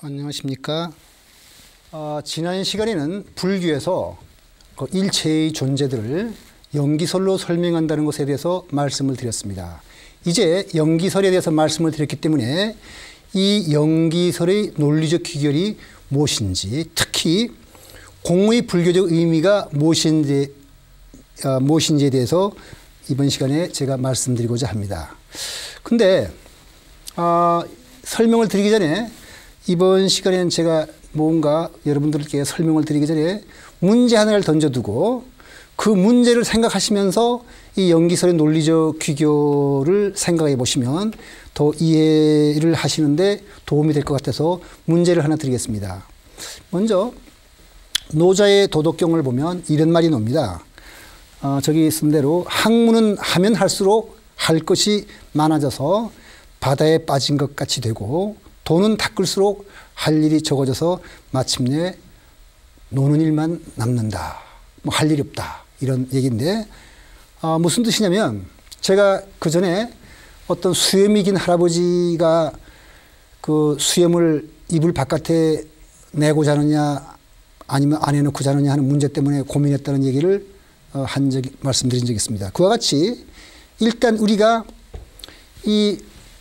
안녕하십니까. 지난 시간에는 불교에서 그 일체의 존재들을 연기설로 설명한다는 것에 대해서 말씀을 드렸습니다. 이제 연기설에 대해서 말씀을 드렸기 때문에 이 연기설의 논리적 귀결이 무엇인지, 특히 공의 불교적 의미가 무엇인지에 대해서 이번 시간에 제가 말씀드리고자 합니다. 근데 설명을 드리기 전에 이번 시간에는 제가 뭔가 여러분들께 설명을 드리기 전에 문제 하나를 던져두고 그 문제를 생각하시면서 이 연기설의 논리적 귀결을 생각해 보시면 더 이해를 하시는데 도움이 될 것 같아서 문제를 하나 드리겠습니다. 먼저 노자의 도덕경을 보면 이런 말이 나옵니다. 저기 쓴 대로 학문은 하면 할수록 할 것이 많아져서 바다에 빠진 것 같이 되고 돈은 닦을수록 할 일이 적어져서 마침내 노는 일만 남는다. 뭐 할 일이 없다. 이런 얘기인데 무슨 뜻이냐면 제가 그 전에 어떤 수염이긴 할아버지가 그 수염을 이불 바깥에 내고 자느냐 아니면 안 해놓고 자느냐 하는 문제 때문에 고민했다는 얘기를 말씀드린 적이 있습니다. 그와 같이 일단 우리가 이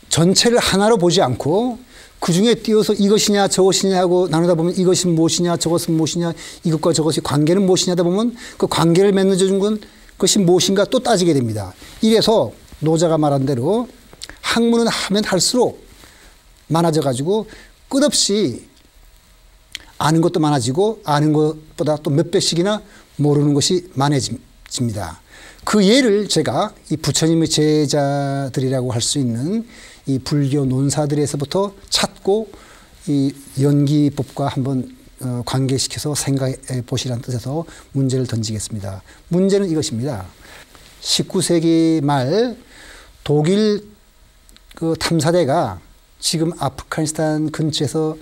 전체를 하나로 보지 않고 그 중에 띄어서 이것이냐 저것이냐 하고 나누다 보면 이것이 무엇이냐 저것은 무엇이냐 이것과 저것이 관계는 무엇이냐 하다 보면 그 관계를 맺는 건 그것이 무엇인가 또 따지게 됩니다. 이래서 노자가 말한 대로 학문은 하면 할수록 많아져 가지고 끝없이 아는 것도 많아지고 아는 것보다 또 몇 배씩이나 모르는 것이 많아집니다. 그 예를 제가 이 부처님의 제자들이라고 할 수 있는 이 불교 논사들에서부터 찾고 이 연기법과 한번 관계시켜서 생각해 보시라는 뜻에서 문제를 던지겠습니다. 문제는 이것입니다. 19세기 말 독일 그 탐사대가 지금 아프가니스탄 근처에서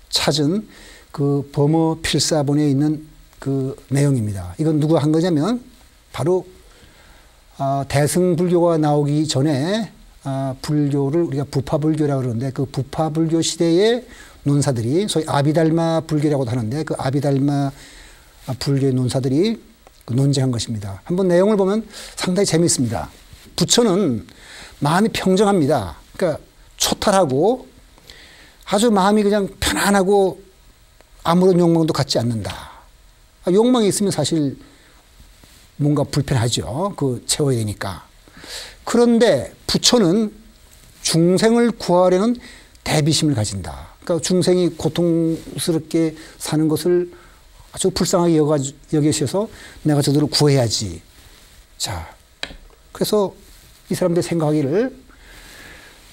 찾은 그 버머 필사본에 있는 그 내용입니다. 이건 누가 한 거냐면 바로 대승불교가 나오기 전에 불교를 우리가 부파불교라고 그러는데 그 부파불교 시대의 논사들이 소위 아비달마 불교라고도 하는데 그 아비달마 불교의 논사들이 논쟁한 것입니다. 한번 내용을 보면 상당히 재미있습니다. 부처는 마음이 평정합니다. 그러니까 초탈하고 아주 마음이 그냥 편안하고 아무런 욕망도 갖지 않는다. 욕망이 있으면 사실 뭔가 불편하죠. 그 채워야 되니까. 그런데 부처는 중생을 구하려는 대비심을 가진다. 그러니까 중생이 고통스럽게 사는 것을 아주 불쌍하게 여기셔서 내가 저들을 구해야지. 자, 그래서 이 사람들이 생각하기를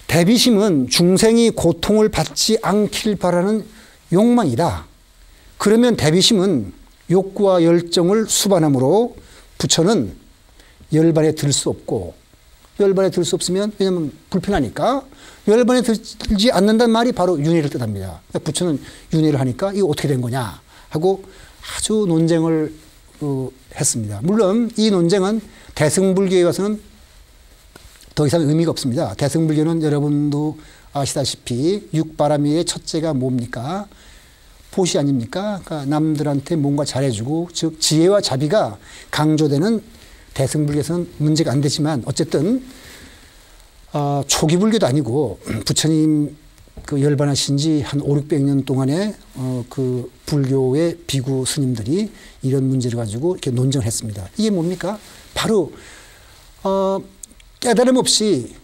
대비심은 중생이 고통을 받지 않길 바라는 욕망이다. 그러면 대비심은 욕구와 열정을 수반함으로 부처는 열반에 들 수 없고 열반에 들 수 없으면 왜냐하면 불편하니까 열반에 들지 않는다는 말이 바로 윤회를 뜻합니다. 부처는 윤회를 하니까 이거 어떻게 된 거냐 하고 아주 논쟁을 했습니다. 물론 이 논쟁은 대승불교에 와서는 더 이상 의미가 없습니다. 대승불교는 여러분도 아시다시피 육바라미의 첫째가 뭡니까? 보시 아닙니까? 그러니까 남들한테 뭔가 잘해주고 즉 지혜와 자비가 강조되는 대승불교에서는 문제가 안 되지만 어쨌든 초기 불교도 아니고 부처님 그 열반하신 지 한 500~600년 동안에 그 불교의 비구 스님들이 이런 문제를 가지고 이렇게 논쟁을 했습니다. 이게 뭡니까? 바로 깨달음 없이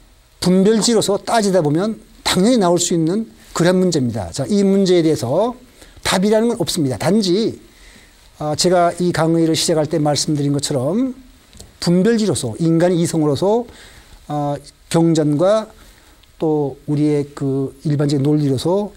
분별지로서 따지다 보면 당연히 나올 수 있는 그런 문제입니다. 자, 이 문제에 대해서 답이라는 건 없습니다. 단지 제가 이 강의를 시작할 때 말씀드린 것처럼 분별지로서 인간의 이성으로서 경전과 또 우리의 그 일반적인 논리로서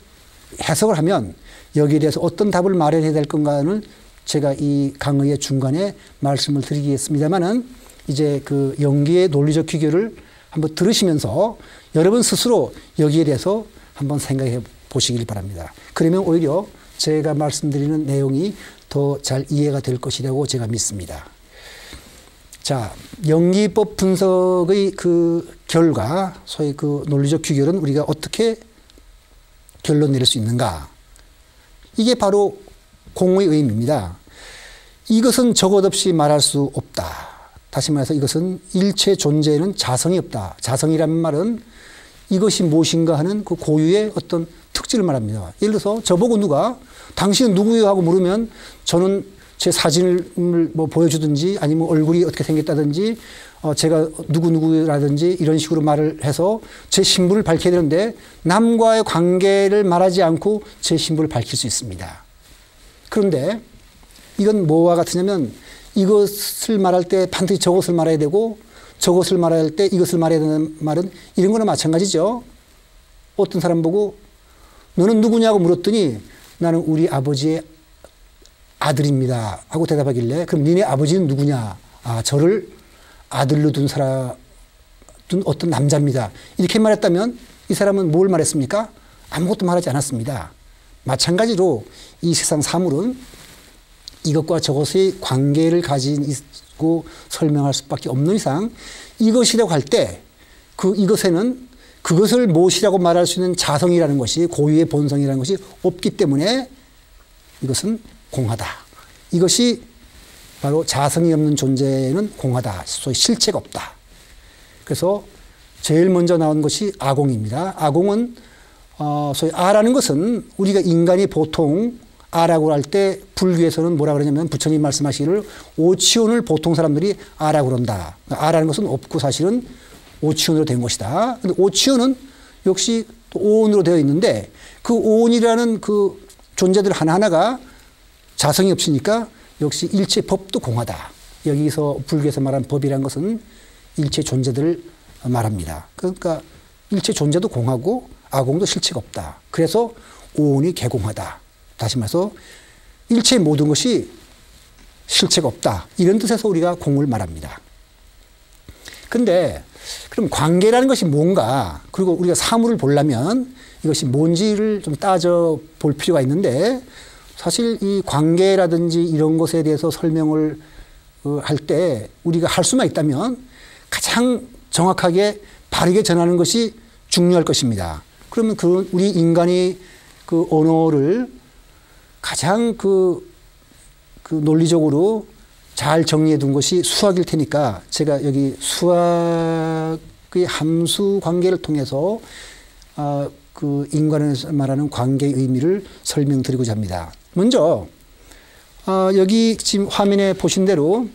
해석을 하면 여기에 대해서 어떤 답을 마련해야 될 건가는 제가 이 강의의 중간에 말씀을 드리겠습니다만은 이제 그 연기의 논리적 귀결을 한번 들으시면서 여러분 스스로 여기에 대해서 한번 생각해 보시길 바랍니다. 그러면 오히려 제가 말씀드리는 내용이 더 잘 이해가 될 것이라고 제가 믿습니다. 자, 연기법 분석의 그 결과, 소위 그 논리적 귀결은 우리가 어떻게 결론 내릴 수 있는가? 이게 바로 공의 의미입니다. 이것은 저것 없이 말할 수 없다. 다시 말해서 이것은 일체 존재에는 자성이 없다. 자성이라는 말은 이것이 무엇인가 하는 그 고유의 어떤 특질을 말합니다. 예를 들어서 저보고 누가 당신은 누구예요 하고 물으면 저는 제 사진을 뭐 보여주든지 아니면 얼굴이 어떻게 생겼다든지 제가 누구라든지 이런 식으로 말을 해서 제 신분을 밝혀야 되는데 남과의 관계를 말하지 않고 제 신분을 밝힐 수 있습니다. 그런데 이건 뭐와 같으냐면 이것을 말할 때 반드시 저것을 말해야 되고 저것을 말할 때 이것을 말해야 되는 말은 이런 거나 마찬가지죠. 어떤 사람 보고 너는 누구냐고 물었더니 나는 우리 아버지의 아들입니다 하고 대답하길래 그럼 니네 아버지는 누구냐? 아, 저를 아들로 둔 어떤 남자입니다. 이렇게 말했다면 이 사람은 뭘 말했습니까? 아무것도 말하지 않았습니다. 마찬가지로 이 세상 사물은 이것과 저것의 관계를 가지고 설명할 수밖에 없는 이상 이것이라고 할 때 이것에는 그것을 무엇이라고 말할 수 있는 자성이라는 것이 고유의 본성이라는 것이 없기 때문에 이것은 공하다. 이것이 바로 자성이 없는 존재는 공하다. 소위 실체가 없다. 그래서 제일 먼저 나온 것이 아공입니다. 아공은 소위 아라는 것은 우리가 인간이 보통 아라고 할 때 불교에서는 뭐라 그러냐면 부처님 말씀하시기를 오치온을 보통 사람들이 아라고 그런다. 아라는 것은 없고 사실은 오치온으로 된 것이다. 근데 오치온은 역시 또 오온으로 되어 있는데 그 오온이라는 그 존재들 하나하나가 자성이 없으니까 역시 일체 법도 공하다. 여기서 불교에서 말하는 법이라는 것은 일체 존재들을 말합니다. 그러니까 일체 존재도 공하고 아공도 실체가 없다. 그래서 오온이 개공하다. 다시 말해서 일체 모든 것이 실체가 없다. 이런 뜻에서 우리가 공을 말합니다. 근데 그럼 관계라는 것이 뭔가 그리고 우리가 사물을 보려면 이것이 뭔지를 좀 따져 볼 필요가 있는데 사실 이 관계라든지 이런 것에 대해서 설명을 할 때 우리가 할 수만 있다면 가장 정확하게 바르게 전하는 것이 중요할 것입니다. 그러면 우리 인간이 그 언어를 가장 논리적으로 잘 정리해 둔 것이 수학일 테니까 제가 여기 수학의 함수 관계를 통해서 그 인간에서 말하는 관계의 의미를 설명드리고자 합니다. 먼저 여기 지금 화면에 보신 대로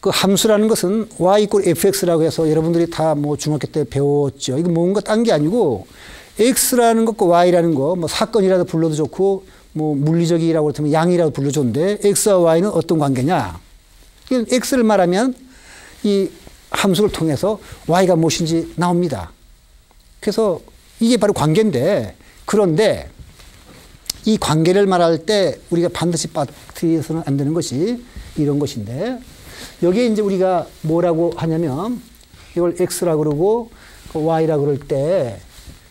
그 함수라는 것은 y = fx라고 해서 여러분들이 다 뭐 중학교 때 배웠죠. 이거 뭔가 딴 게 아니고 x라는 것과 y라는 거 뭐 사건이라도 불러도 좋고 뭐 물리적이라고 그러면 양이라고 불러줬는데 x와 y는 어떤 관계냐? x를 말하면 이 함수를 통해서 y가 무엇인지 나옵니다. 그래서 이게 바로 관계인데 그런데 이 관계를 말할 때 우리가 반드시 빠뜨려서는 안 되는 것이 이런 것인데 여기에 이제 우리가 뭐라고 하냐면 이걸 x라고 그러고 y라고 그럴 때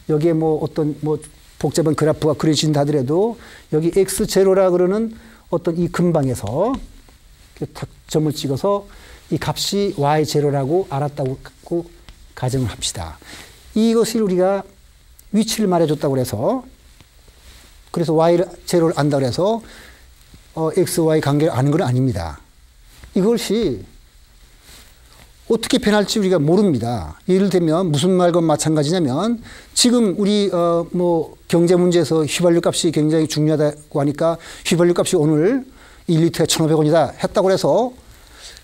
여기에 뭐 어떤 뭐 복잡한 그래프가 그려진다 하더라도 여기 x0라 그러는 어떤 이 근방에서 점을 찍어서 이 값이 y0라고 알았다고 가정을 합시다. 이것을 우리가 위치를 말해줬다고 해서 그래서 y0를 안다고 해서 x, y 관계를 아는 건 아닙니다. 이것이 어떻게 변할지 우리가 모릅니다. 예를 들면 무슨 말과 마찬가지냐면 지금 우리 뭐 경제 문제에서 휘발유 값이 굉장히 중요하다고 하니까 휘발유 값이 오늘 1리터에 1,500원이다 했다고 해서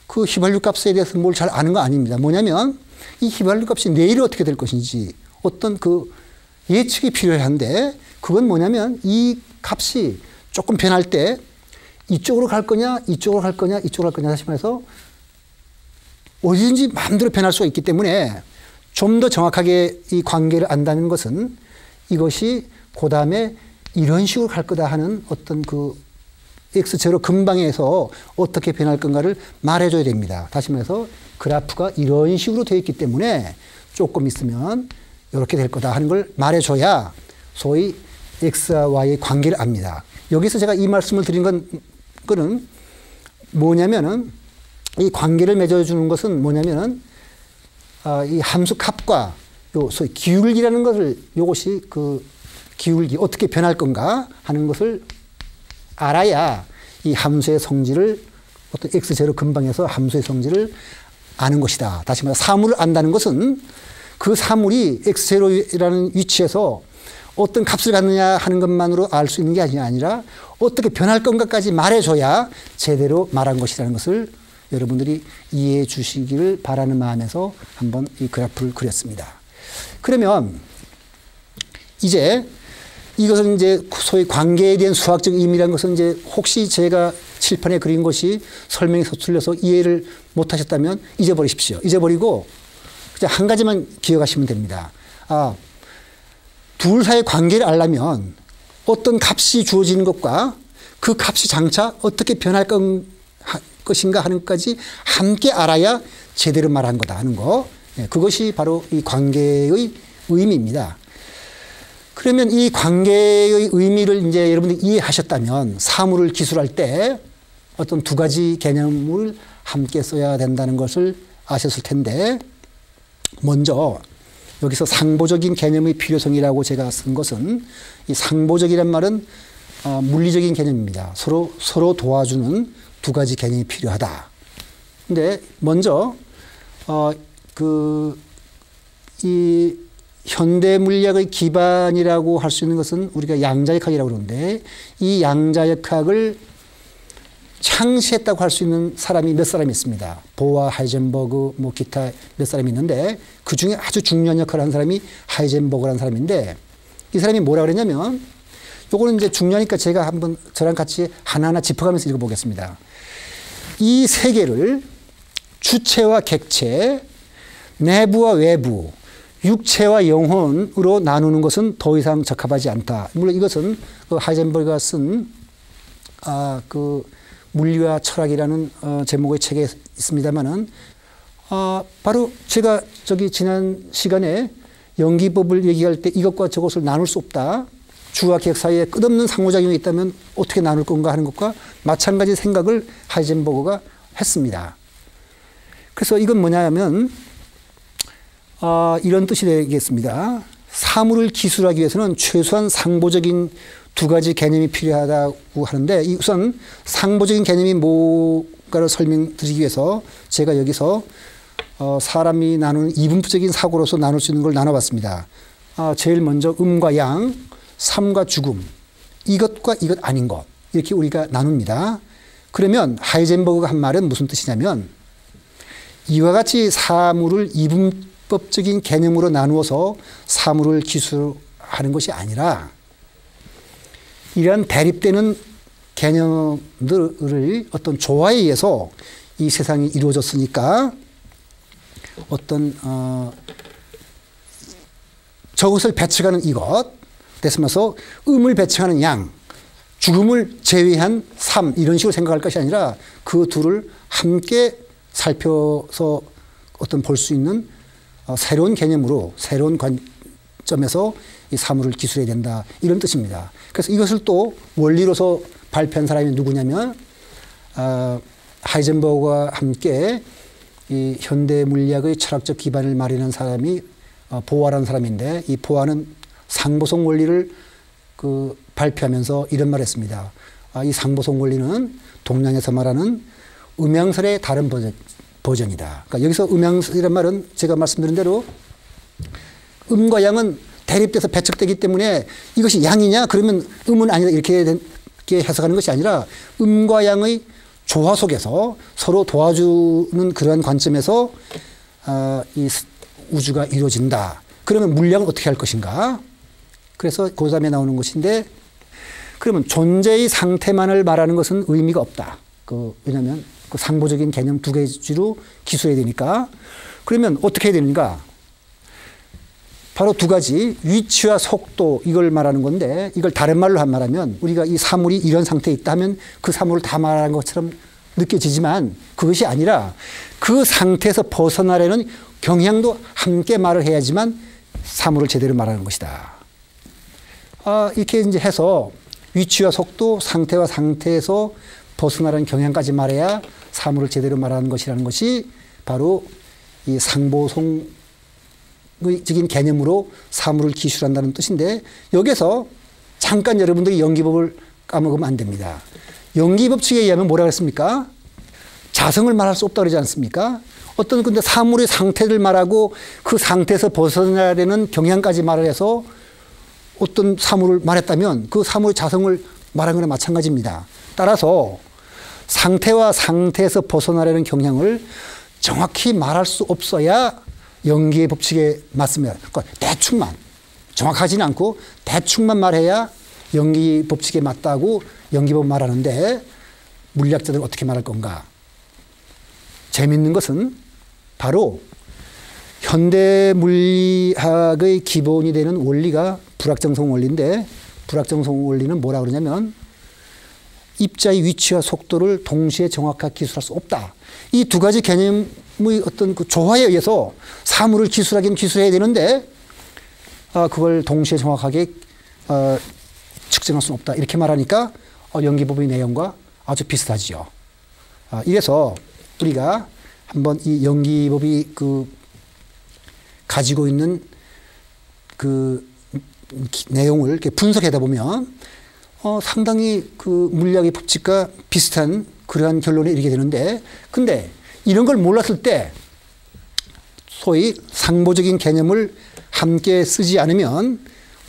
그 휘발유 값에 대해서 뭘 잘 아는 거 아닙니다. 뭐냐면 이 휘발유 값이 내일 어떻게 될 것인지 어떤 그 예측이 필요한데 그건 뭐냐면 이 값이 조금 변할 때 이쪽으로 갈 거냐 이쪽으로 갈 거냐 이쪽으로 갈 거냐 다시 말해서 어디든지 마음대로 변할 수가 있기 때문에 좀 더 정확하게 이 관계를 안다는 것은 이것이 그 다음에 이런 식으로 갈 거다 하는 어떤 그 x0 근방에서 어떻게 변할 건가를 말해줘야 됩니다. 다시 말해서 그래프가 이런 식으로 되어 있기 때문에 조금 있으면 이렇게 될 거다 하는 걸 말해줘야 소위 x와 y의 관계를 압니다. 여기서 제가 이 말씀을 드린 거는 뭐냐면은 이 관계를 맺어주는 것은 뭐냐면은 이 함수 값과 요 소위 기울기라는 것을 요것이 그 기울기 어떻게 변할 건가 하는 것을 알아야 이 함수의 성질을 어떤 x제로 근방에서 함수의 성질을 아는 것이다. 다시 말해 사물을 안다는 것은 그 사물이 x제로라는 위치에서 어떤 값을 갖느냐 하는 것만으로 알 수 있는 게 아니라 어떻게 변할 건가까지 말해줘야 제대로 말한 것이라는 것을 여러분들이 이해해 주시기를 바라는 마음에서 한번 이 그래프를 그렸습니다. 그러면 이제 이것은 이제 소위 관계에 대한 수학적 의미라는 것은 이제 혹시 제가 칠판에 그린 것이 설명이 서툴려서 이해를 못 하셨다면 잊어버리십시오. 잊어버리고 그냥 한 가지만 기억하시면 됩니다. 둘 사이의 관계를 알려면 어떤 값이 주어지는 것과 그 값이 장차 어떻게 변할 것인가 하는 것까지 함께 알아야 제대로 말한 거다 하는 거. 그것이 바로 이 관계의 의미입니다. 그러면 이 관계의 의미를 이제 여러분들이 이해하셨다면 사물을 기술할 때 어떤 두 가지 개념을 함께 써야 된다는 것을 아셨을 텐데 먼저 여기서 상보적인 개념의 필요성이라고 제가 쓴 것은 이 상보적이란 말은 물리적인 개념입니다. 서로 도와주는 두 가지 개념이 필요하다. 근데 먼저 이 현대 물리학의 기반이라고 할 수 있는 것은 우리가 양자역학이라고 그러는데 이 양자역학을 창시했다고 할 수 있는 사람이 몇 사람이 있습니다. 보어, 하이젠버그, 뭐 기타 몇 사람이 있는데 그 중에 아주 중요한 역할을 한 사람이 하이젠버그라는 사람인데 이 사람이 뭐라 그랬냐면 요거는 이제 중요하니까 제가 한번 저랑 같이 하나하나 짚어가면서 읽어보겠습니다. 이 세계를 주체와 객체, 내부와 외부, 육체와 영혼으로 나누는 것은 더 이상 적합하지 않다. 물론 이것은 그 하이젠버그가 쓴 물리와 철학이라는 제목의 책에 있습니다만은 바로 제가 지난 시간에 연기법을 얘기할 때 이것과 저것을 나눌 수 없다. 주와 객 사이에 끝없는 상호작용이 있다면 어떻게 나눌 건가 하는 것과 마찬가지 생각을 하이젠버그가 했습니다. 그래서 이건 뭐냐면 이런 뜻이 되겠습니다. 사물을 기술하기 위해서는 최소한 상보적인 두 가지 개념이 필요하다고 하는데 우선 상보적인 개념이 뭔가를 설명드리기 위해서 제가 여기서 사람이 나누는 이분법적인 사고로서 나눌 수 있는 걸 나눠봤습니다. 제일 먼저 음과 양, 삶과 죽음, 이것과 이것 아닌 것 이렇게 우리가 나눕니다. 그러면 하이젠버그가 한 말은 무슨 뜻이냐면 이와 같이 사물을 이분법적인 개념으로 나누어서 사물을 기술하는 것이 아니라 이러한 대립되는 개념들을 어떤 조화에 의해서 이 세상이 이루어졌으니까 어떤 저것을 배척하는 이것, 그래서 음을 배척하는 양, 죽음을 제외한 삶 이런 식으로 생각할 것이 아니라 그 둘을 함께 살펴서 어떤 볼 수 있는 새로운 개념으로 새로운 관점에서 이 사물을 기술해야 된다 이런 뜻입니다. 그래서 이것을 또 원리로서 발표한 사람이 누구냐면 하이젠버그와 함께 이 현대 물리학의 철학적 기반을 마련한 사람이 보아라는 사람인데 이 보아는 상보성 원리를 발표하면서 이런 말을 했습니다. 이 상보성 원리는 동양에서 말하는 음양설의 다른 버전이다. 그러니까 여기서 음양설이란 말은 제가 말씀드린 대로 음과 양은 대립돼서 배척되기 때문에 이것이 양이냐 그러면 음은 아니다 이렇게 해석하는 것이 아니라 음과 양의 조화 속에서 서로 도와주는 그러한 관점에서 이 우주가 이루어진다. 그러면 물량은 어떻게 할 것인가? 그래서 그 다음에 나오는 것인데 그러면 존재의 상태만을 말하는 것은 의미가 없다. 왜냐하면 그 상보적인 개념 두 가지로 기술해야 되니까. 그러면 어떻게 해야 되는가? 바로 두 가지 위치와 속도 이걸 말하는 건데 이걸 다른 말로 말하면 우리가 이 사물이 이런 상태에 있다 하면 그 사물을 다 말하는 것처럼 느껴지지만 그것이 아니라 그 상태에서 벗어나려는 경향도 함께 말을 해야지만 사물을 제대로 말하는 것이다. 이렇게 이제 해서 위치와 속도, 상태와 상태에서 벗어나려는 경향까지 말해야 사물을 제대로 말하는 것이라는 것이 바로 이 상보성 적인 개념으로 사물을 기술한다는 뜻인데 여기서 잠깐 여러분들이 연기법을 까먹으면 안 됩니다. 연기법칙에 의하면 뭐라고 했습니까? 자성을 말할 수 없다고 그러지 않습니까? 어떤 근데 사물의 상태를 말하고 그 상태에서 벗어나려는 경향까지 말을 해서 어떤 사물을 말했다면 그 사물의 자성을 말한 거나 마찬가지입니다. 따라서 상태와 상태에서 벗어나려는 경향을 정확히 말할 수 없어야 연기의 법칙에 맞습니다. 그러니까 대충만, 정확하지는 않고 대충만 말해야 연기 법칙에 맞다고 연기법 말하는데 물리학자들은 어떻게 말할 건가? 재미있는 것은 바로 현대 물리학의 기본이 되는 원리가 불확정성 원리인데 불확정성 원리는 뭐라 그러냐면 입자의 위치와 속도를 동시에 정확하게 기술할 수 없다. 이 두 가지 개념의 어떤 그 조화에 의해서 사물을 기술하긴 기술해야 되는데 그걸 동시에 정확하게 측정할 수는 없다. 이렇게 말하니까 연기법의 내용과 아주 비슷하지요. 이래서 우리가 한번 이 연기법이 가지고 있는 그 내용을 이렇게 분석하다 보면 상당히 그 물리학의 법칙과 비슷한 그러한 결론에 이르게 되는데 근데 이런 걸 몰랐을 때 소위 상보적인 개념을 함께 쓰지 않으면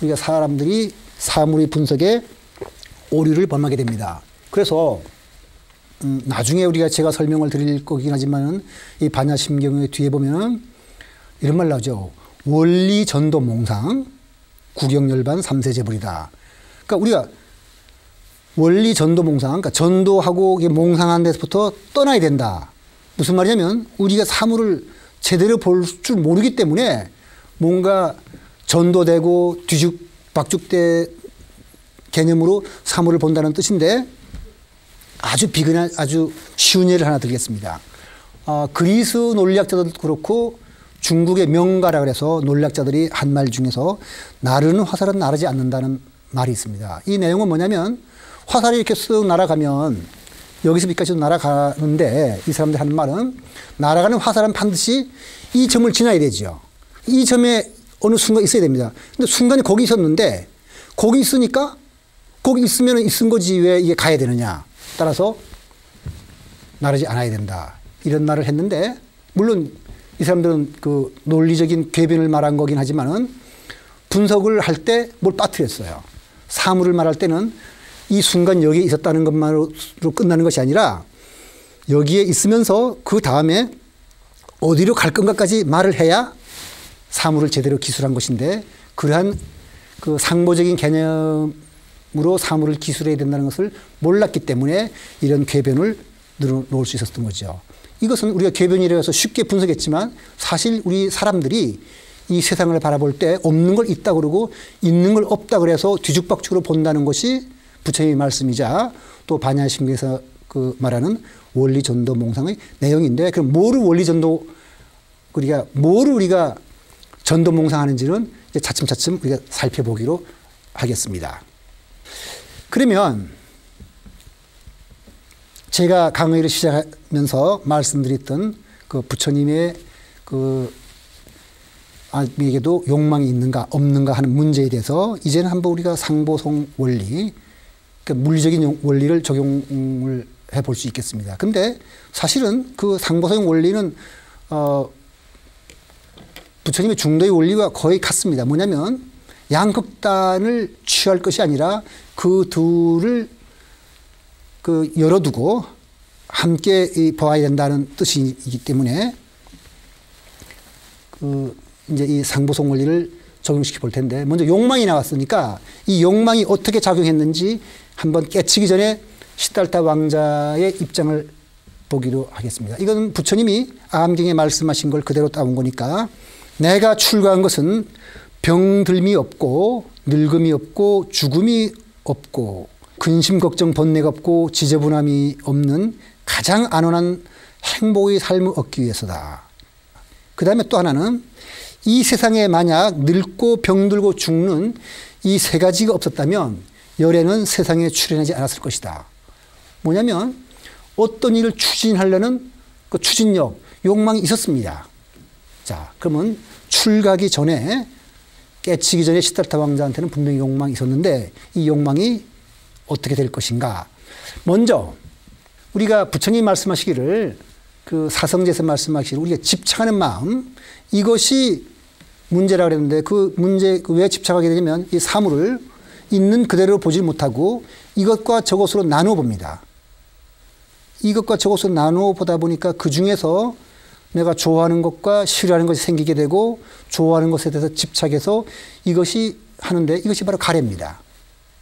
우리가 사람들이 사물의 분석에 오류를 범하게 됩니다. 그래서 나중에 제가 설명을 드릴 거긴 하지만은 이 반야심경의 뒤에 보면은 이런 말 나오죠. 원리 전도 몽상 구경열반 삼세제불이다. 그러니까 우리가 원리 전도 몽상, 그러니까 전도하고 몽상한 데서부터 떠나야 된다. 무슨 말이냐면 우리가 사물을 제대로 볼 줄 모르기 때문에 뭔가 전도되고 뒤죽박죽대 개념으로 사물을 본다는 뜻인데 아주 비근한 아주 쉬운 예를 하나 드리겠습니다. 그리스 논리학자들도 그렇고 중국의 명가라 그래서 논리학자들이 한 말 중에서 나르는 화살은 나르지 않는다는 말이 있습니다. 이 내용은 뭐냐면 화살이 이렇게 쓱 날아가면 여기서 여기까지 날아가는데 이 사람들이 하는 말은 날아가는 화살은 반드시 이 점을 지나야 되죠. 이 점에 어느 순간 있어야 됩니다. 근데 순간이 거기 있었는데 거기 있으니까 거기 있으면 있은 거지 왜 이게 가야 되느냐. 따라서 나르지 않아야 된다. 이런 말을 했는데 물론 이 사람들은 그 논리적인 궤변을 말한 거긴 하지만은 분석을 할 때 뭘 빠뜨렸어요. 사물을 말할 때는 이 순간 여기에 있었다는 것만으로 끝나는 것이 아니라 여기에 있으면서 그 다음에 어디로 갈 건가까지 말을 해야 사물을 제대로 기술한 것인데 그러한 그 상보적인 개념으로 사물을 기술해야 된다는 것을 몰랐기 때문에 이런 궤변을 넣을 수 있었던 거죠. 이것은 우리가 궤변이라고 해서 쉽게 분석했지만 사실 우리 사람들이 이 세상을 바라볼 때 없는 걸 있다 그러고 있는 걸 없다 그래서 뒤죽박죽으로 본다는 것이 부처님의 말씀이자 또 반야심경에서 그 말하는 원리 전도 몽상의 내용인데 그럼 뭐를 우리가 전도 몽상하는지는 이제 차츰차츰 우리가 살펴보기로 하겠습니다. 그러면 제가 강의를 시작하면서 말씀드렸던 그 부처님의 아미에게도 욕망이 있는가 없는가 하는 문제에 대해서 이제는 한번 우리가 상보성 원리, 그러니까 물리적인 원리를 적용을 해볼 수 있겠습니다. 근데 사실은 그 상보성 원리는 부처님의 중도의 원리와 거의 같습니다. 뭐냐면 양극단을 취할 것이 아니라 그 둘을 열어두고 함께 봐야 된다는 뜻이기 때문에 이제 이 상보성 원리를 적용시켜 볼 텐데 먼저 욕망이 나왔으니까 이 욕망이 어떻게 작용했는지 한번 깨치기 전에 시달타 왕자의 입장을 보기로 하겠습니다. 이건 부처님이 아함경에 말씀하신 걸 그대로 따온 거니까 내가 출가한 것은 병들미 없고 늙음이 없고 죽음이 없고 근심 걱정 번뇌가 없고 지저분함이 없는 가장 안온한 행복의 삶을 얻기 위해서다. 그 다음에 또 하나는 이 세상에 만약 늙고 병들고 죽는 이 세 가지가 없었다면 열애는 세상에 출현하지 않았을 것이다. 뭐냐면 어떤 일을 추진하려는 그 추진력, 욕망이 있었습니다. 자, 그러면 출가하기 전에 깨치기 전에 시달타 왕자한테는 분명히 욕망이 있었는데 이 욕망이 어떻게 될 것인가. 먼저 우리가 부처님 말씀하시기를 그 사성제에서 말씀하시기를 우리가 집착하는 마음 이것이 문제라고 그랬는데 그 문제 왜 집착하게 되냐면 이 사물을 있는 그대로 보지 못하고 이것과 저것으로 나누어 봅니다. 이것과 저것으로 나누어 보다 보니까 그 중에서 내가 좋아하는 것과 싫어하는 것이 생기게 되고 좋아하는 것에 대해서 집착해서 이것이 하는데 이것이 바로 가래입니다.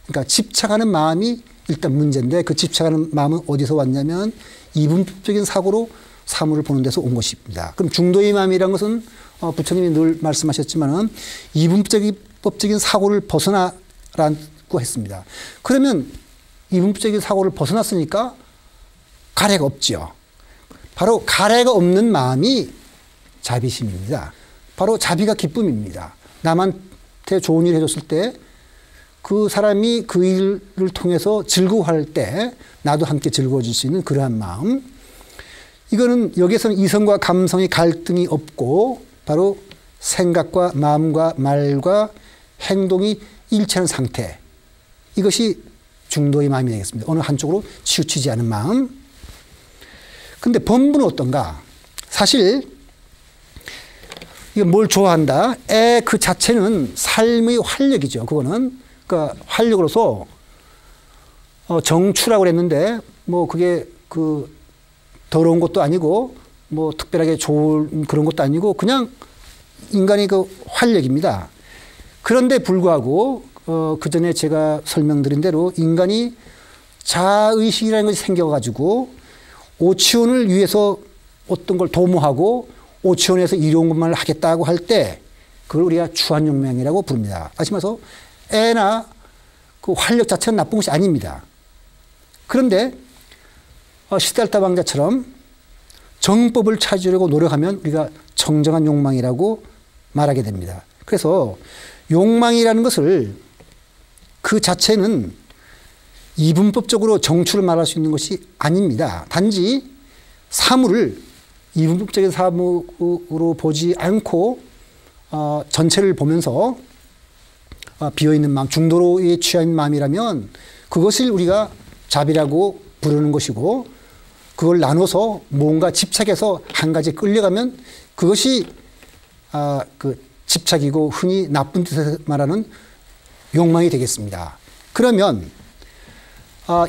그러니까 집착하는 마음이 일단 문제인데 그 집착하는 마음은 어디서 왔냐면 이분법적인 사고로 사물을 보는 데서 온 것입니다. 그럼 중도의 마음이라는 것은 부처님이 늘 말씀하셨지만은 이분법적인 사고를 벗어나라고 했습니다. 그러면 이분법적인 사고를 벗어났으니까 가래가 없죠. 바로 가래가 없는 마음이 자비심입니다. 바로 자비가 기쁨입니다. 남한테 좋은 일 해줬을 때 그 사람이 그 일을 통해서 즐거워할 때 나도 함께 즐거워질 수 있는 그러한 마음. 이거는 여기에서는 이성과 감성의 갈등이 없고 바로 생각과 마음과 말과 행동이 일치하는 상태. 이것이 중도의 마음이 되겠습니다. 어느 한쪽으로 치우치지 않은 마음. 근데 본분은 어떤가? 사실 이게 뭘 좋아한다? 그 자체는 삶의 활력이죠. 그거는 그러니까 활력으로서 정추라고 그랬는데 뭐 그게 그 더러운 것도 아니고 뭐 특별하게 좋은 그런 것도 아니고 그냥 인간의 그 활력입니다. 그런데 불구하고 그 전에 제가 설명드린 대로 인간이 자의식이라는 것이 생겨가지고 오치원을 위해서 어떤 걸 도모하고 오치원에서 이로운 것만을 하겠다고 할 때 그걸 우리가 주한욕명이라고 부릅니다. 다시 말해서 애나 그 활력 자체는 나쁜 것이 아닙니다. 그런데 시달타 왕자처럼 정법을 찾으려고 노력하면 우리가 정정한 욕망이라고 말하게 됩니다. 그래서 욕망이라는 것을 그 자체는 이분법적으로 정추를 말할 수 있는 것이 아닙니다. 단지 사물을 이분법적인 사물로 보지 않고 전체를 보면서 비어있는 마음, 중도로에 취한 마음이라면 그것을 우리가 자비라고 부르는 것이고 그걸 나눠서 뭔가 집착해서 한 가지에 끌려가면 그것이 그 집착이고 흔히 나쁜 뜻에서 말하는 욕망이 되겠습니다. 그러면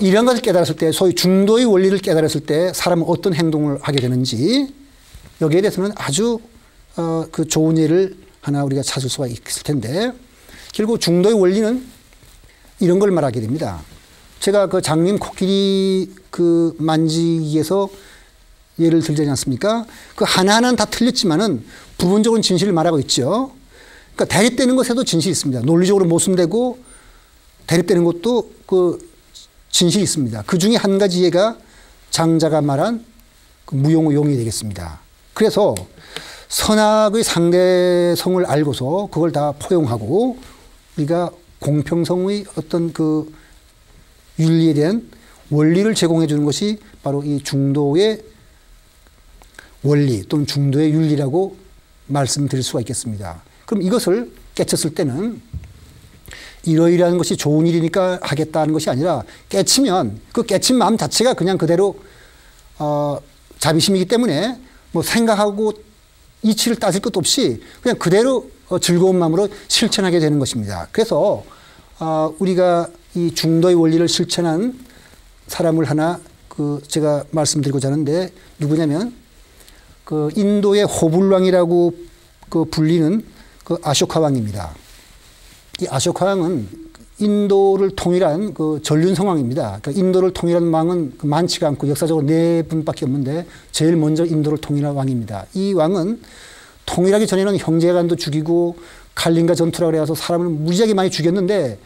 이런 것을 깨달았을 때 소위 중도의 원리를 깨달았을 때 사람은 어떤 행동을 하게 되는지 여기에 대해서는 아주 그 좋은 예를 하나 우리가 찾을 수가 있을 텐데 결국 중도의 원리는 이런 걸 말하게 됩니다. 제가 그 장님 코끼리 그 만지기에서 예를 들지 않습니까? 그 하나하나는 다 틀렸지만은 부분적으로는 진실을 말하고 있죠. 그러니까 대립되는 것에도 진실이 있습니다. 논리적으로 모순되고 대립되는 것도 그 진실이 있습니다. 그 중에 한 가지 예가 장자가 말한 그 무용의 용이 되겠습니다. 그래서 선악의 상대성을 알고서 그걸 다 포용하고 우리가 공평성의 어떤 그 윤리에 대한 원리를 제공해 주는 것이 바로 이 중도의 원리 또는 중도의 윤리라고 말씀드릴 수가 있겠습니다. 그럼 이것을 깨쳤을 때는 이러이러한 것이 좋은 일이니까 하겠다는 것이 아니라 깨치면 그 깨친 마음 자체가 그냥 그대로 자비심이기 때문에 뭐 생각하고 이치를 따질 것도 없이 그냥 그대로 즐거운 마음으로 실천하게 되는 것입니다. 그래서 우리가 이 중도의 원리를 실천한 사람을 하나 그 제가 말씀드리고자 하는데 누구냐면 그 인도의 호불왕이라고 그 불리는 그 아쇼카 왕입니다. 이 아쇼카 왕은 인도를 통일한 그 전륜성 왕입니다. 그러니까 인도를 통일한 왕은 많지가 않고 역사적으로 4분밖에 없는데 제일 먼저 인도를 통일한 왕입니다. 이 왕은 통일하기 전에는 형제간도 죽이고 칼린가 전투라고 해서 사람을 무지하게 많이 죽였는데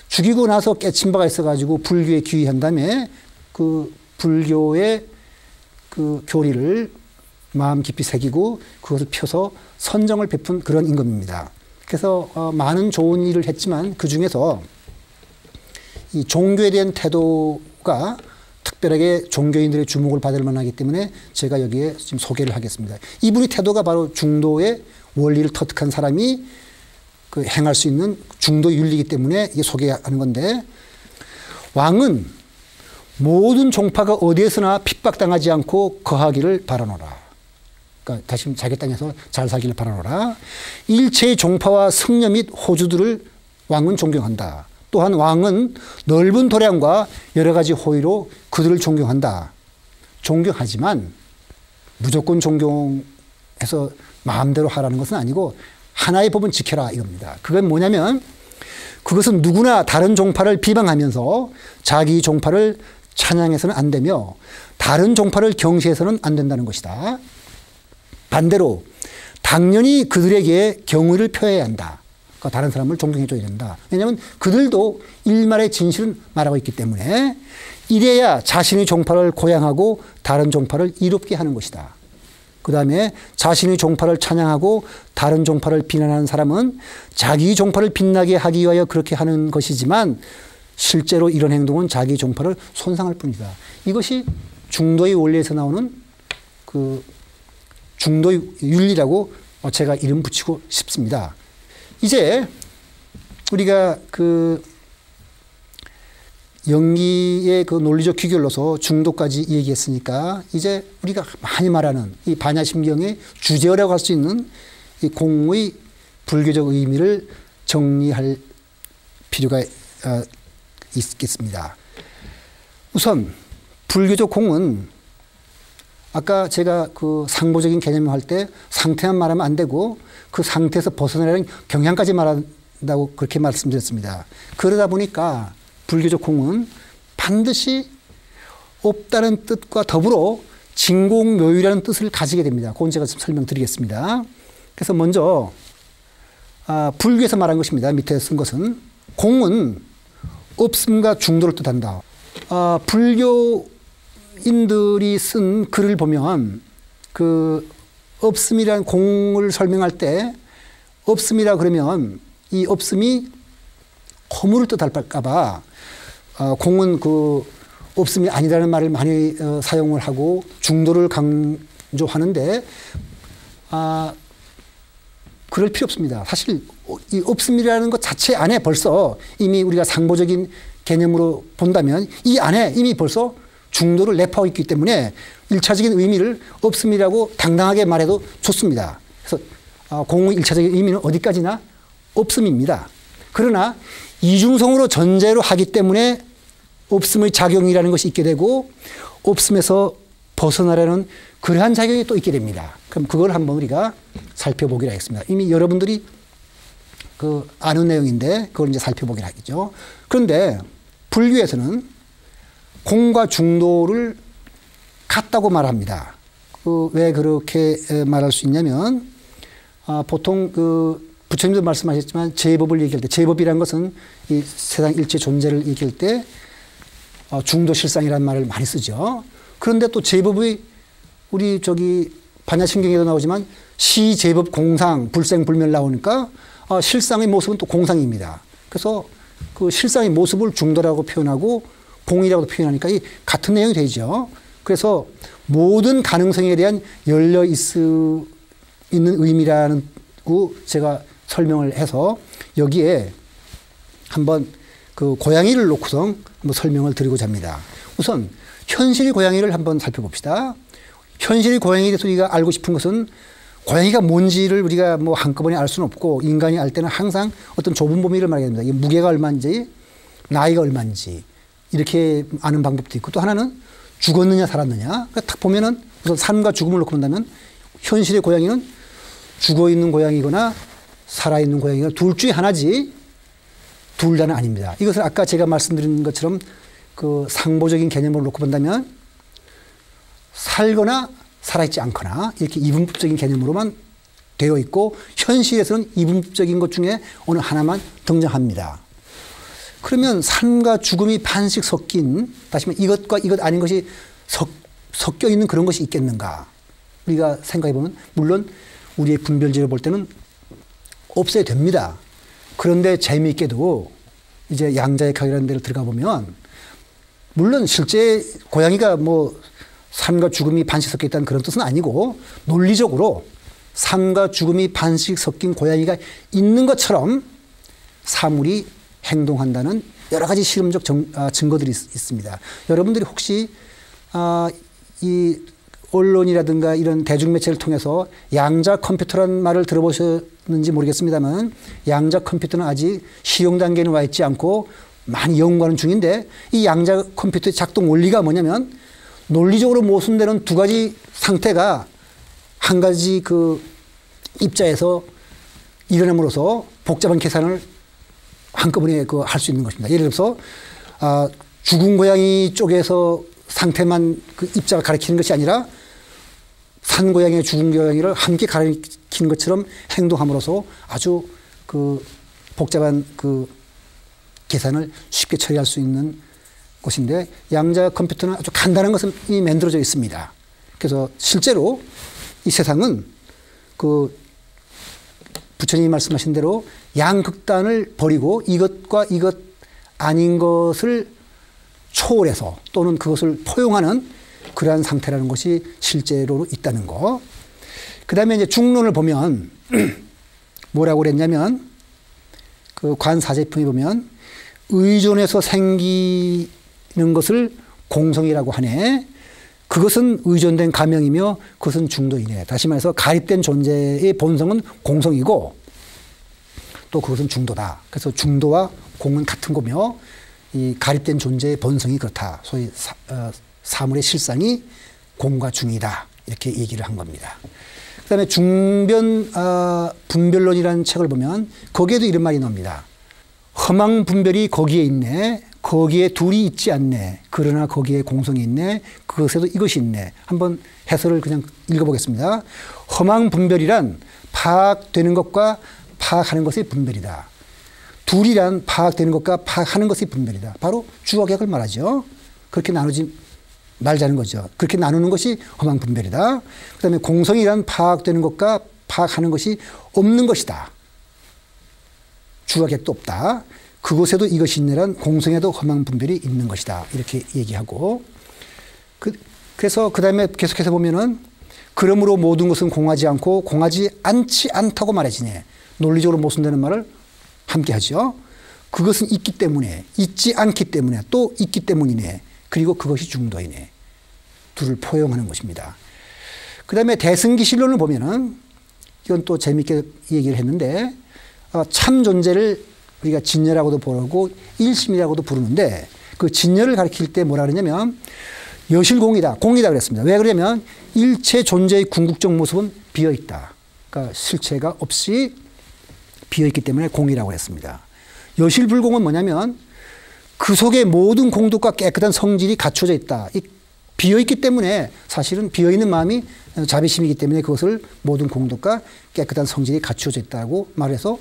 죽이고 나서 깨친 바가 있어가지고 불교에 귀의한 다음에 그 불교의 그 교리를 마음 깊이 새기고 그것을 펴서 선정을 베푼 그런 임금입니다. 그래서 많은 좋은 일을 했지만 그 중에서 이 종교에 대한 태도가 특별하게 종교인들의 주목을 받을 만하기 때문에 제가 여기에 지금 소개를 하겠습니다. 이분의 태도가 바로 중도의 원리를 터득한 사람이 그 행할 수 있는 중도 윤리이기 때문에 이게 소개하는 건데, 왕은 모든 종파가 어디에서나 핍박당하지 않고 거하기를 바라노라. 그러니까 다시 자기 땅에서 잘 살기를 바라노라. 일체의 종파와 성녀 및 호주들을 왕은 존경한다. 또한 왕은 넓은 도량과 여러 가지 호의로 그들을 존경한다. 존경하지만 무조건 존경해서 마음대로 하라는 것은 아니고 하나의 법은 지켜라 이겁니다. 그건 뭐냐면, 그것은 누구나 다른 종파를 비방하면서 자기 종파를 찬양해서는 안 되며 다른 종파를 경시해서는 안 된다는 것이다. 반대로 당연히 그들에게 경의를 표해야 한다. 그러니까 다른 사람을 존경해줘야 된다. 왜냐하면 그들도 일말의 진실은 말하고 있기 때문에 이래야 자신의 종파를 고양하고 다른 종파를 이롭게 하는 것이다. 그 다음에 자신의 종파를 찬양하고 다른 종파를 비난하는 사람은 자기 종파를 빛나게 하기 위하여 그렇게 하는 것이지만 실제로 이런 행동은 자기 종파를 손상할 뿐이다. 이것이 중도의 원리에서 나오는 그 중도의 윤리라고 제가 이름 붙이고 싶습니다. 이제 우리가 그 영기의 그 논리적 귀결로서 중도까지 얘기했으니까 이제 우리가 많이 말하는 이 반야심경의 주제어라고 할 수 있는 이 공의 불교적 의미를 정리할 필요가 있겠습니다. 우선 불교적 공은 아까 제가 그 상보적인 개념을 할 때 상태만 말하면 안 되고 그 상태에서 벗어나려는 경향까지 말한다고 그렇게 말씀드렸습니다. 그러다 보니까 불교적 공은 반드시 없다는 뜻과 더불어 진공묘유라는 뜻을 가지게 됩니다. 그건 제가 설명드리겠습니다. 그래서 먼저 불교에서 말한 것입니다. 밑에 쓴 것은 공은 없음과 중도를 뜻한다. 불교인들이 쓴 글을 보면 그 없음이라는 공을 설명할 때 없음이라 그러면 이 없음이 허물을 뜻할까 봐 공은 그 없음이 아니라는 말을 많이 사용을 하고 중도를 강조하는데 그럴 필요 없습니다. 사실 이 없음이라는 것 자체 안에 벌써 이미 우리가 상보적인 개념으로 본다면 이 안에 이미 벌써 중도를 내포하고 있기 때문에 1차적인 의미를 없음이라고 당당하게 말해도 좋습니다. 그래서 공의 1차적인 의미는 어디까지나 없음입니다. 그러나 이중성으로 전제로 하기 때문에 없음의 작용이라는 것이 있게 되고 없음에서 벗어나려는 그러한 작용이 또 있게 됩니다. 그럼 그걸 한번 우리가 살펴보기로 하겠습니다. 이미 여러분들이 그 아는 내용인데 그걸 이제 살펴보기로 하겠죠. 그런데 불교에서는 공과 중도를 같다고 말합니다. 왜 그렇게 말할 수 있냐면 보통 그 부처님도 말씀하셨지만 제법을 얘기할 때 제법이라는 것은 이 세상 일체 존재를 얘기할 때 중도 실상이라는 말을 많이 쓰죠. 그런데 또 제법의 우리 저기 반야심경에도 나오지만 시제법 공상 불생불멸 나오니까 실상의 모습은 또 공상입니다. 그래서 그 실상의 모습을 중도라고 표현하고 공이라고 표현하니까 이 같은 내용이 되죠. 그래서 모든 가능성에 대한 열려 있는 의미라는 거 제가 설명을 해서 여기에 한번 그 고양이를 놓고서 한번 설명을 드리고자 합니다. 우선 현실의 고양이를 한번 살펴봅시다. 현실의 고양이에 대해서 우리가 알고 싶은 것은 고양이가 뭔지를 우리가 뭐 한꺼번에 알 수는 없고 인간이 알 때는 항상 어떤 좁은 범위를 말하게 됩니다. 이게 무게가 얼마인지 나이가 얼마인지 이렇게 아는 방법도 있고 또 하나는 죽었느냐 살았느냐. 그러니까 딱 보면은 우선 삶과 죽음을 놓고 본다면 현실의 고양이는 죽어있는 고양이거나 살아있는 고양이가 둘 중에 하나지 둘 다는 아닙니다. 이것을 아까 제가 말씀드린 것처럼 그 상보적인 개념으로 놓고 본다면 살거나 살아있지 않거나 이렇게 이분법적인 개념으로만 되어 있고 현실에서는 이분법적인 것 중에 어느 하나만 등장합니다. 그러면 삶과 죽음이 반씩 섞인 다시 말해 이것과 이것 아닌 것이 섞여 있는 그런 것이 있겠는가. 우리가 생각해 보면 물론 우리의 분별지를 볼 때는 없어야 됩니다. 그런데 재미있게도 이제 양자역학이라는 데를 들어가 보면 물론 실제 고양이가 뭐 삶과 죽음이 반씩 섞여 있다는 그런 뜻은 아니고 논리적으로 삶과 죽음이 반씩 섞인 고양이가 있는 것처럼 사물이 행동한다는 여러 가지 실험적 증거들이 있습니다. 여러분들이 혹시 이 언론이라든가 이런 대중매체를 통해서 양자 컴퓨터라는 말을 들어보셨는지 모르겠습니다만 양자 컴퓨터는 아직 실용 단계는 와 있지 않고 많이 연구하는 중인데 이 양자 컴퓨터의 작동 원리가 뭐냐면 논리적으로 모순되는 두 가지 상태가 한 가지 그 입자에서 일어남으로써 복잡한 계산을 한꺼번에 그 할 수 있는 것입니다. 예를 들어서 죽은 고양이 쪽에서 상태만 그 입자가 가리키는 것이 아니라 산 고양이와 죽은 고양이를 함께 가리키는 것처럼 행동함으로써 아주 그 복잡한 그 계산을 쉽게 처리할 수 있는 곳인데 양자 컴퓨터는 아주 간단한 것은 이미 만들어져 있습니다. 그래서 실제로 이 세상은 그 부처님이 말씀하신 대로 양극단을 버리고 이것과 이것 아닌 것을 초월해서 또는 그것을 포용하는 그러한 상태라는 것이 실제로 있다는 거. 그 다음에 이제 중론을 보면 뭐라고 그랬냐면 그 관사제품에 보면 의존해서 생기는 것을 공성이라고 하네. 그것은 의존된 가명이며 그것은 중도이네. 다시 말해서 가립된 존재의 본성은 공성이고 또 그것은 중도다. 그래서 중도와 공은 같은 거며 이 가립된 존재의 본성이 그렇다. 소위 사물의 실상이 공과 중이다. 이렇게 얘기를 한 겁니다. 그 다음에 중변 분별론이라는 책을 보면 거기에도 이런 말이 나옵니다. 허망 분별이 거기에 있네. 거기에 둘이 있지 않네. 그러나 거기에 공성이 있네. 그것에도 이것이 있네. 한번 해설을 그냥 읽어보겠습니다. 허망 분별이란 파악되는 것과 파악하는 것의 분별이다. 둘이란 파악되는 것과 파악하는 것의 분별이다. 바로 주어객을 말하죠. 그렇게 나누지 말자는 거죠. 그렇게 나누는 것이 허망 분별이다. 그 다음에 공성이란 파악되는 것과 파악하는 것이 없는 것이다. 주어객도 없다. 그곳에도 이것이 있네란 공성에도 허망 분별이 있는 것이다. 이렇게 얘기하고 그래서 그 다음에 계속해서 보면은 그러므로 모든 것은 공하지 않고 공하지 않지 않다고 말해지네. 논리적으로 모순되는 말을 함께 하죠. 그것은 있기 때문에 있지 않기 때문에 또 있기 때문이네. 그리고 그것이 중도이네. 둘을 포용하는 것입니다. 그 다음에 대승기실론을 보면은 이건 또 재미있게 얘기를 했는데 참 존재를 우리가 진여라고도 부르고 일심이라고도 부르는데 그 진여를 가리킬 때 뭐라 그러냐면 여실공이다. 공이다 그랬습니다. 왜 그러냐면 일체 존재의 궁극적 모습은 비어있다. 그러니까 실체가 없이 비어있기 때문에 공이라고 했습니다. 여실불공은 뭐냐면 그 속에 모든 공덕과 깨끗한 성질이 갖춰져 있다. 비어있기 때문에 사실은 비어있는 마음이 자비심이기 때문에 그것을 모든 공덕과 깨끗한 성질이 갖춰져 있다고 말해서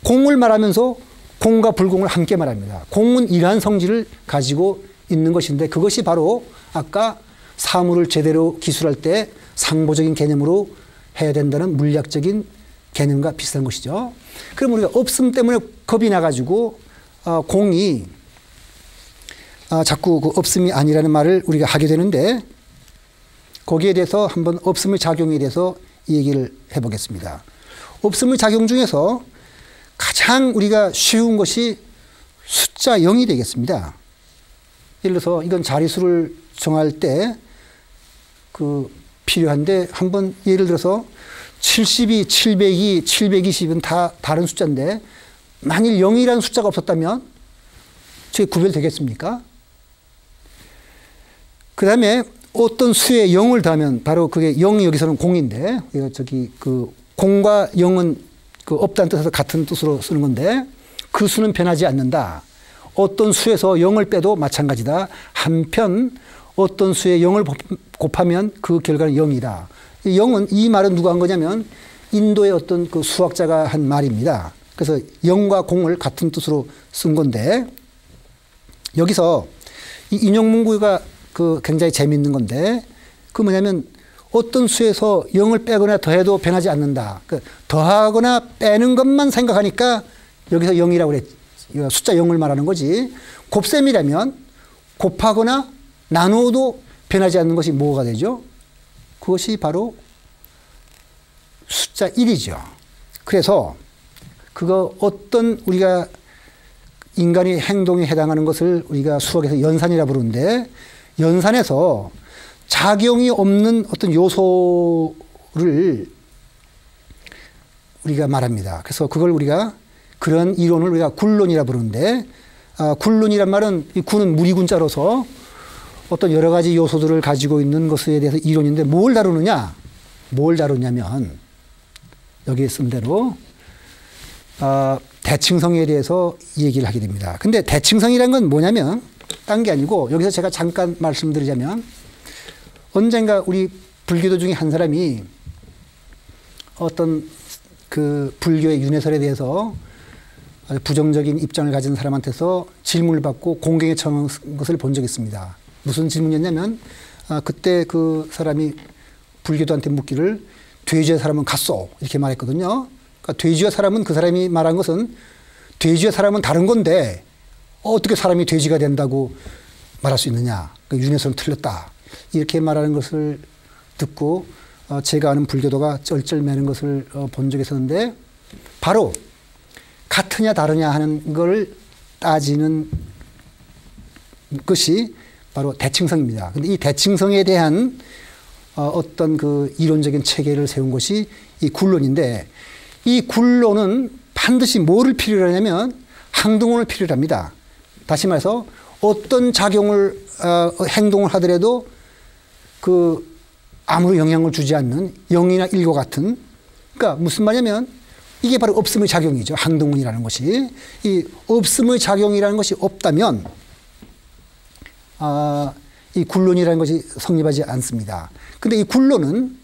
공을 말하면서 공과 불공을 함께 말합니다. 공은 이러한 성질을 가지고 있는 것인데 그것이 바로 아까 사물을 제대로 기술할 때 상보적인 개념으로 해야 된다는 물리학적인 개념과 비슷한 것이죠. 그럼 우리가 없음 때문에 겁이 나가지고 공이 자꾸 그 없음이 아니라는 말을 우리가 하게 되는데 거기에 대해서 한번 없음의 작용에 대해서 얘기를 해보겠습니다. 없음의 작용 중에서 가장 우리가 쉬운 것이 숫자 0이 되겠습니다. 예를 들어서 이건 자릿수를 정할 때 필요한데 한번 예를 들어서 70이 700이 720은 다 다른 숫자인데 만일 0이라는 숫자가 없었다면 저게 구별되겠습니까? 그 다음에 어떤 수에 0을 더하면 바로 그게 0이 여기서는 공인데 공과 0은 없다는 뜻에서 같은 뜻으로 쓰는 건데 그 수는 변하지 않는다. 어떤 수에서 0을 빼도 마찬가지다. 한편 어떤 수에 0을 곱하면 그 결과는 0이다. 0은 이 말은 누가 한 거냐면 인도의 어떤 그 수학자가 한 말입니다. 그래서 0과 공을 같은 뜻으로 쓴 건데 여기서 이 인용 문구가 굉장히 재미있는 건데 뭐냐면 어떤 수에서 0을 빼거나 더해도 변하지 않는다. 더하거나 빼는 것만 생각하니까 여기서 0이라고 그랬지. 숫자 0을 말하는 거지. 곱셈이라면 곱하거나 나누어도 변하지 않는 것이 뭐가 되죠? 그것이 바로 숫자 1이죠. 그래서 그거 어떤 우리가 인간의 행동에 해당하는 것을 우리가 수학에서 연산이라 부르는데, 연산에서 작용이 없는 어떤 요소를 우리가 말합니다. 그래서 그걸 우리가 그런 이론을 우리가 굴론이라 부르는데, 굴론이란 말은 이 굴은 무리군자로서 어떤 여러 가지 요소들을 가지고 있는 것에 대해서 이론인데 뭘 다루느냐? 뭘 다루냐면 여기에 쓴 대로 대칭성에 대해서 얘기를 하게 됩니다. 근데 대칭성이라는 건 뭐냐면 딴 게 아니고, 여기서 제가 잠깐 말씀드리자면, 언젠가 우리 불교도 중에 한 사람이 어떤 그 불교의 윤회설에 대해서 부정적인 입장을 가진 사람한테서 질문을 받고 공경에 처한 것을 본 적이 있습니다. 무슨 질문이었냐면, 그때 그 사람이 불교도한테 묻기를 돼지의 사람은 갔소 이렇게 말했거든요. 그러니까 돼지의 사람은, 그 사람이 말한 것은 돼지의 사람은 다른 건데 어떻게 사람이 돼지가 된다고 말할 수 있느냐. 그러니까 윤회설은 틀렸다. 이렇게 말하는 것을 듣고 제가 아는 불교도가 쩔쩔매는 것을 본 적이 있었는데, 바로 같으냐 다르냐 하는 걸 따지는 것이 바로 대칭성입니다. 근데 이 대칭성에 대한 어떤 그 이론적인 체계를 세운 것이 이 굴론인데, 이 굴론은 반드시 뭐를 필요로 하냐면 항등원을 필요로 합니다. 다시 말해서 어떤 작용을 행동을 하더라도 그 아무런 영향을 주지 않는 0이나 1과 같은, 그러니까 무슨 말이냐면 이게 바로 없음의 작용이죠. 항등원이라는 것이. 이 없음의 작용이라는 것이 없다면 이 굴론이라는 것이 성립하지 않습니다. 근데 이 굴론은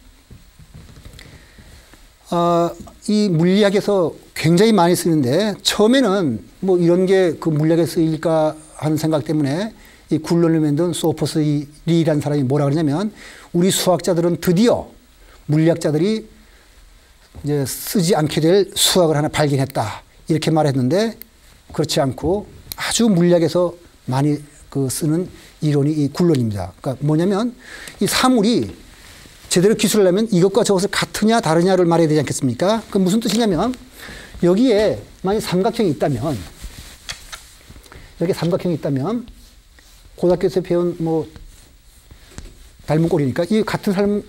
이 물리학에서 굉장히 많이 쓰는데, 처음에는 뭐 이런 게 그 물리학에 쓰일까 하는 생각 때문에 이 굴론을 만든 소퍼스 리라는 사람이 뭐라 그러냐면, 우리 수학자들은 드디어 물리학자들이 이제 쓰지 않게 될 수학을 하나 발견했다 이렇게 말했는데, 그렇지 않고 아주 물리학에서 많이 그 쓰는 이론이 이 굴론입니다. 그러니까 뭐냐면 이 사물이 제대로 기술을 하면 이것과 저것을 같으냐 다르냐를 말해야 되지 않겠습니까? 그 무슨 뜻이냐면, 여기에 만약 삼각형이 있다면, 여기 삼각형이 있다면 고등학교에서 배운 뭐 닮은 꼴이니까 이 같은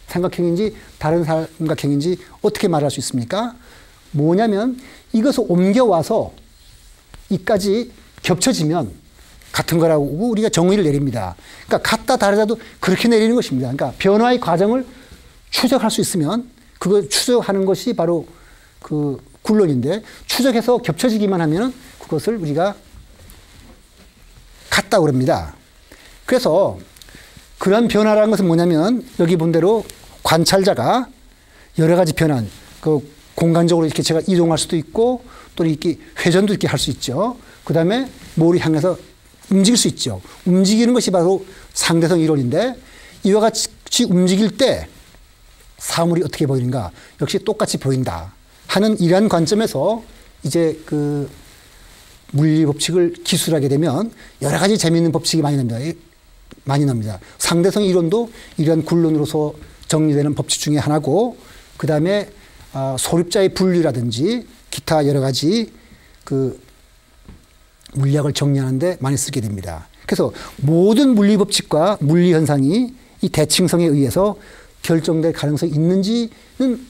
삼각형인지 다른 삼각형인지 어떻게 말할 수 있습니까? 뭐냐면 이것을 옮겨와서 이까지 겹쳐지면 같은 거라고 우리가 정의를 내립니다. 그러니까 같다 다르다도 그렇게 내리는 것입니다. 그러니까 변화의 과정을 추적할 수 있으면 그걸 추적하는 것이 바로 그 굴론인데, 추적해서 겹쳐지기만 하면 그것을 우리가 같다고 그럽니다. 그래서 그런 변화라는 것은 뭐냐면, 여기 본 대로 관찰자가 여러 가지 변환, 그 공간적으로 이렇게 제가 이동할 수도 있고 또 이렇게 회전도 이렇게 할 수 있죠. 그 다음에 뭐를 향해서 움직일 수 있죠. 움직이는 것이 바로 상대성 이론인데, 이와 같이 움직일 때 사물이 어떻게 보이는가? 역시 똑같이 보인다 하는 이러한 관점에서 이제 그 물리 법칙을 기술하게 되면 여러 가지 재미있는 법칙이 많이 납니다. 상대성 이론도 이러한 굴론으로서 정리되는 법칙 중에 하나고, 그 다음에 소립자의 분류라든지 기타 여러 가지 그 물리학을 정리하는데 많이 쓰게 됩니다. 그래서 모든 물리 법칙과 물리 현상이 이 대칭성에 의해서 결정될 가능성이 있는지는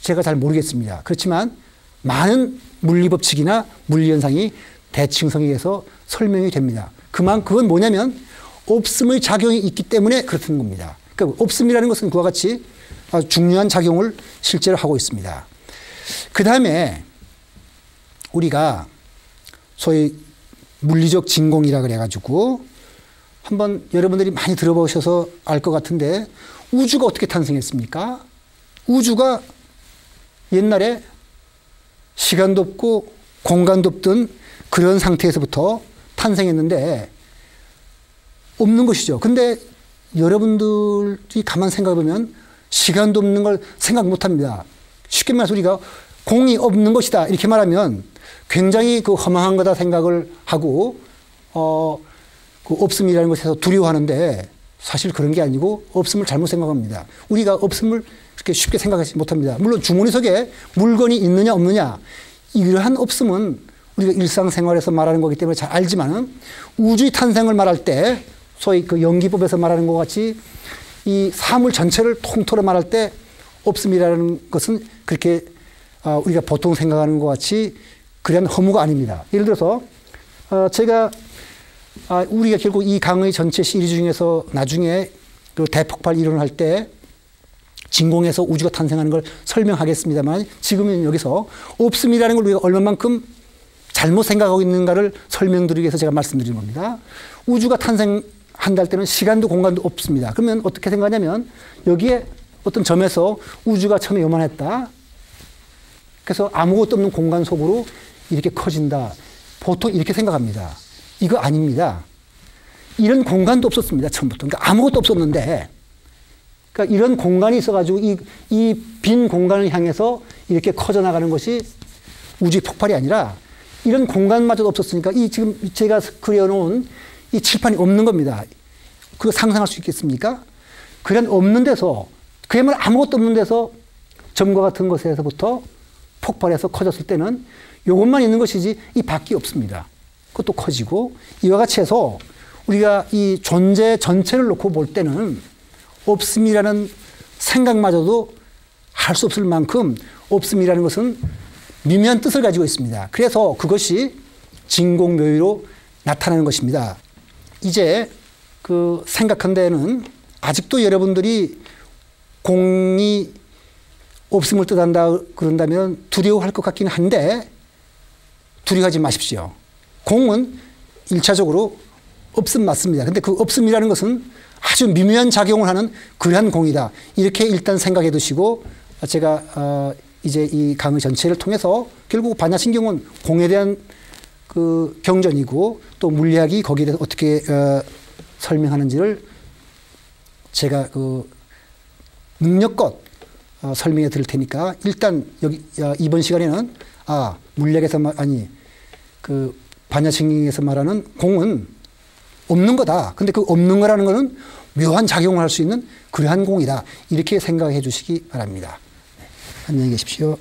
제가 잘 모르겠습니다. 그렇지만 많은 물리 법칙이나 물리 현상이 대칭성에 의해서 설명이 됩니다. 그건 뭐냐면 없음의 작용이 있기 때문에 그렇다는 겁니다. 그러니까 없음이라는 것은 그와 같이 아주 중요한 작용을 실제로 하고 있습니다. 그 다음에 우리가 소위 물리적 진공이라 그래가지고 한번 여러분들이 많이 들어보셔서 알 것 같은데, 우주가 어떻게 탄생했습니까? 우주가 옛날에 시간도 없고 공간도 없던 그런 상태에서부터 탄생했는데 없는 것이죠. 근데 여러분들이 가만 생각해 보면 시간도 없는 걸 생각 못 합니다. 쉽게 말해서 우리가 공이 없는 것이다 이렇게 말하면 굉장히 그 허망한 거다 생각을 하고 그 없음이라는 것에서 두려워하는데 사실 그런 게 아니고 없음을 잘못 생각합니다. 우리가 없음을 그렇게 쉽게 생각하지 못합니다. 물론 주머니 속에 물건이 있느냐 없느냐 이러한 없음은 우리가 일상생활에서 말하는 거기 때문에 잘 알지만 우주의 탄생을 말할 때 소위 그 연기법에서 말하는 것 같이 이 사물 전체를 통틀어 말할 때 없음이라는 것은 그렇게 우리가 보통 생각하는 것 같이 그런 허무가 아닙니다. 예를 들어서 제가 우리가 결국 이 강의 전체 시리즈 중에서 나중에 그 대폭발 이론을 할 때 진공에서 우주가 탄생하는 걸 설명하겠습니다만 지금은 여기서 없음이라는 걸 우리가 얼마만큼 잘못 생각하고 있는가를 설명드리기 위해서 제가 말씀드리는 겁니다. 우주가 탄생한다 할 때는 시간도 공간도 없습니다. 그러면 어떻게 생각하냐면 여기에 어떤 점에서 우주가 처음에 요만했다. 그래서 아무것도 없는 공간 속으로 이렇게 커진다. 보통 이렇게 생각합니다. 이거 아닙니다. 이런 공간도 없었습니다. 처음부터. 그러니까 아무것도 없었는데 그러니까 이런 공간이 있어가지고 이 빈 공간을 향해서 이렇게 커져나가는 것이 우주의 폭발이 아니라 이런 공간마저도 없었으니까 이 지금 제가 그려놓은 이 칠판이 없는 겁니다. 그거 상상할 수 있겠습니까? 그런 없는 데서 그야말로 아무것도 없는 데서 점과 같은 것에서부터 폭발해서 커졌을 때는 이것만 있는 것이지 이 밖이 없습니다. 그것도 커지고 이와 같이 해서 우리가 이 존재 전체를 놓고 볼 때는 없음이라는 생각마저도 할 수 없을 만큼 없음이라는 것은 미묘한 뜻을 가지고 있습니다. 그래서 그것이 진공묘의로 나타나는 것입니다. 이제 그 생각한 데는 아직도 여러분들이 공이 없음을 뜻한다 그런다면 두려워할 것 같기는 한데 두려워하지 마십시오. 공은 1차적으로 없음 맞습니다. 근데 그 없음이라는 것은 아주 미묘한 작용을 하는 그러한 공이다. 이렇게 일단 생각해 두시고 제가 이제 이 강의 전체를 통해서 결국 반야신경은 공에 대한 그 경전이고 또 물리학이 거기에 대해서 어떻게 설명하는지를 제가 그 능력껏 설명해 드릴 테니까 일단 여기 이번 시간에는 물리학에서 그 반야신경에서 말하는 공은 없는 거다. 근데 그 없는 거라는 거는 묘한 작용을 할 수 있는 그러한 공이다. 이렇게 생각해 주시기 바랍니다. 네. 안녕히 계십시오.